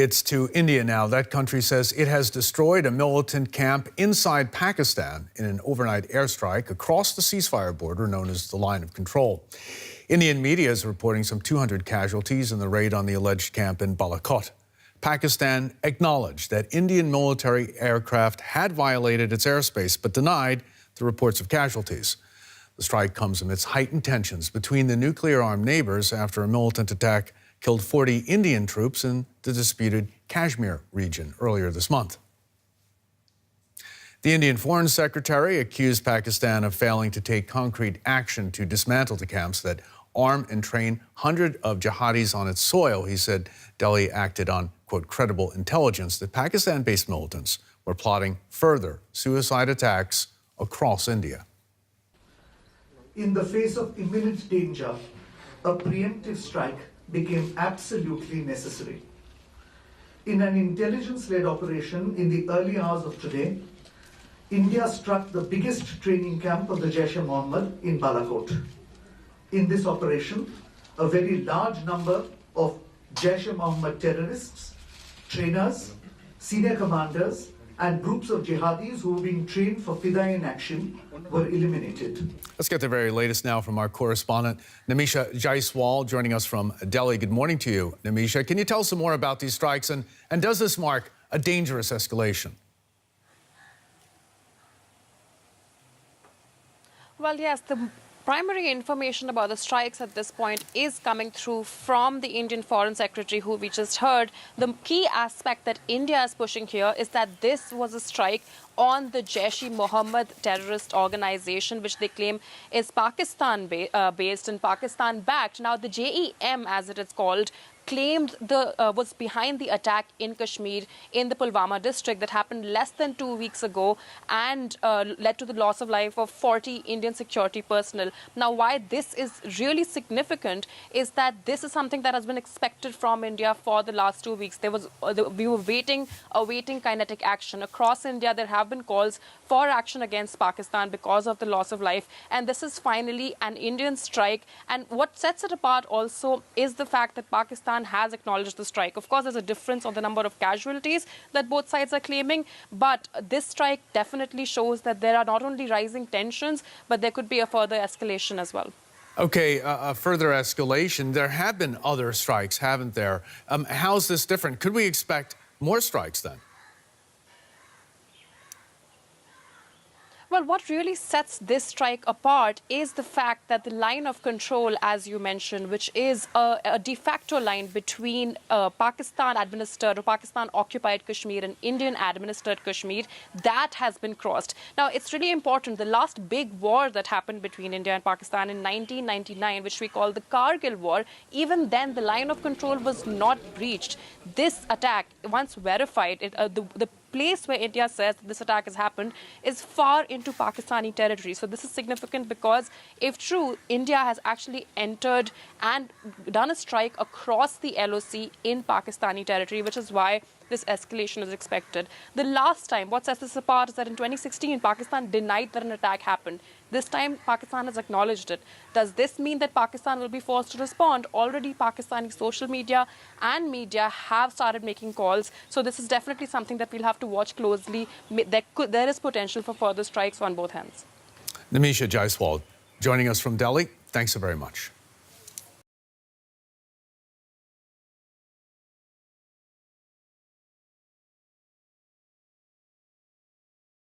It's to India now. That country says it has destroyed a militant camp inside Pakistan in an overnight airstrike across the ceasefire border known as the Line of Control. Indian media is reporting some 200 casualties in the raid on the alleged camp in Balakot. Pakistan acknowledged that Indian military aircraft had violated its airspace, but denied the reports of casualties. The strike comes amidst heightened tensions between the nuclear-armed neighbors after a militant attack killed 40 Indian troops in the disputed Kashmir region earlier this month. The Indian Foreign Secretary accused Pakistan of failing to take concrete action to dismantle the camps that arm and train hundreds of jihadis on its soil. He said Delhi acted on, quote, credible intelligence that Pakistan-based militants were plotting further suicide attacks across India. In the face of imminent danger, a preemptive strike became absolutely necessary. In an intelligence-led operation in the early hours of today, India struck the biggest training camp of the Jaish-e-Mohammed in Balakot. In this operation, a very large number of Jaish-e-Mohammed terrorists, trainers, senior commanders, and groups of jihadis who were being trained for Fidaiin action were eliminated. Let's get the very latest now from our correspondent, Nimisha Jaiswal, joining us from Delhi. Good morning to you, Nimisha. Can you tell us some more about these strikes, and does this mark a dangerous escalation? Well, yes, the primary information about the strikes at this point is coming through from the Indian Foreign Secretary, who we just heard. The key aspect that India is pushing here is that this was a strike on the Jaish-e-Mohammed terrorist organization, which they claim is Pakistan-based and Pakistan-backed. Now, the JEM, as it is called, claimed was behind the attack in Kashmir in the Pulwama district that happened less than 2 weeks ago and led to the loss of life of 40 Indian security personnel. Now, why this is really significant is that this is something that has been expected from India for the last 2 weeks. We were awaiting kinetic action. Across India, there have been calls for action against Pakistan because of the loss of life. And this is finally an Indian strike. And what sets it apart also is the fact that Pakistan has acknowledged the strike. Of course, there's a difference on the number of casualties that both sides are claiming, but this strike definitely shows that there are not only rising tensions, but there could be a further escalation as well. Okay, a further escalation. There have been other strikes, haven't there? How's this different? Could we expect more strikes then? Well, what really sets this strike apart is the fact that the line of control, as you mentioned, which is a de facto line between Pakistan-administered or Pakistan-occupied Kashmir and Indian-administered Kashmir, that has been crossed. Now, it's really important. The last big war that happened between India and Pakistan in 1999, which we call the Kargil War, even then the line of control was not breached. This attack, once verified, the place where India says that this attack has happened is far into Pakistani territory. So this is significant because, if true, India has actually entered and done a strike across the LOC in Pakistani territory, which is why this escalation is expected. The last time, what sets this apart is that in 2016, Pakistan denied that an attack happened. This time, Pakistan has acknowledged it. Does this mean that Pakistan will be forced to respond? Already, Pakistani social media and media have started making calls. So this is definitely something that we'll have to watch closely. There is potential for further strikes on both hands. Nimisha Jaiswal joining us from Delhi. Thanks so very much.